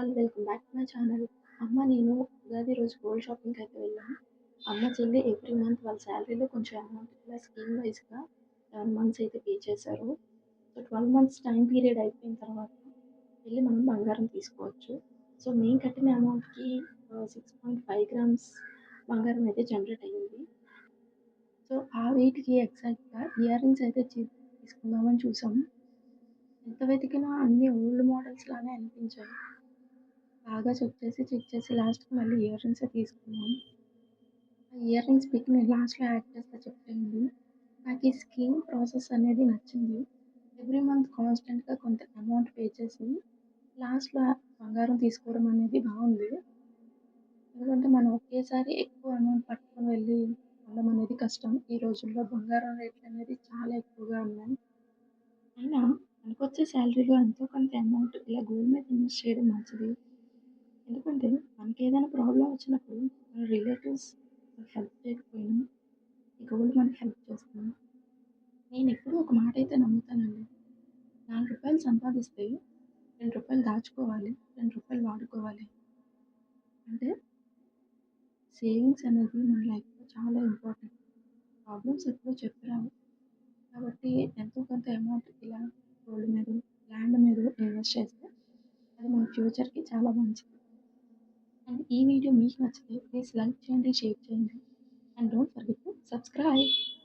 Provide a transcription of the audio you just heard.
All welcome back to my channel. నేను ఉగాది రోజు gold షాపింగ్‌కయితే వెళ్ళాను. చెల్లి ఎవ్రీ మంత్ వాళ్ళ సాలరీలో కొంచెం అమౌంట్ ఇలా స్కీమ్ వైస్‌గా 11 మంత్స్ అయితే పే చేశారు. సో, 12 మంత్స్ టైమ్ పీరియడ్ అయిపోయిన తర్వాత వెళ్లి మనం బంగారం తీసుకోవచ్చు. సో, మేము కట్టిన అమౌంట్‌కి 6.5 గ్రామ్స్ బంగారం అయితే జనరేట్ అయింది. సో, ఆ వెయిట్‌కి ఎగ్జాక్ట్‌గా ఇయర్ రింగ్స్ అయితే తీసుకుందామని చూసాము. ఎంత వెతికినా అన్నీ ఓల్డ్ మోడల్స్ లానే అనిపించాయి. బాగా చెక్ చేసి లాస్ట్‌కి మళ్ళీ ఇయర్ రింగ్సే తీసుకున్నాం. ఆ ఇయర్ రింగ్స్ పిక్ నేను లాస్ట్‌లో యాడ్ చేస్తా చెప్పండి. నాకు ఈ స్కీమ్ ప్రాసెస్ అనేది నచ్చింది. ఎవ్రీ మంత్ కాన్స్టెంట్‌గా కొంత అమౌంట్ పే చేసి లాస్ట్‌లో బంగారం తీసుకోవడం అనేది బావుంది. ఎందుకంటే మనం ఒకేసారి ఎక్కువ అమౌంట్ పట్టుకొని వెళ్ళి కొనడం అనేది కష్టం. ఈ రోజుల్లో బంగారం రేట్లనేది చాలా ఎక్కువగా ఉన్నాయి. అయినా మనకొచ్చే సాలరీలో ఎంతో కొంత అమౌంట్ ఇలా గోల్డ్ మీద ఇన్వెస్ట్ చేయడం మంచిది. ఎందుకంటే మనకేదైనా ప్రాబ్లమ్ వచ్చినప్పుడు మన రిలేటివ్స్ హెల్ప్ చేయకపోయినా ఈ గోల్డ్ మనకి హెల్ప్ చేస్తుంది. నేనెప్పుడూ ఒక మాటైతే నమ్ముతానండి. రూ. 4 సంపాదిస్తే రూ. 2 దాచుకోవాలి. రూ. 2 వాడుకోవాలి. అంటే సేవింగ్స్ అనేది మన లైఫ్‌లో చాలా ఇంపార్టెంట్. ప్రాబ్లమ్స్ ఎప్పుడూ చెప్పిరావు. కాబట్టి ఎంతో కొంత అమౌంట్ ఇలా గోల్డ్ మీదో, ల్యాండ్ మీదో ఇన్వెస్ట్ చేస్తే అది మన ఫ్యూచర్‌కి చాలా మంచిది. అండ్ ఈ వీడియో మీకు నచ్చితే ప్లీజ్ లైక్ చేయండి, షేర్ చేయండి. And don't forget to subscribe.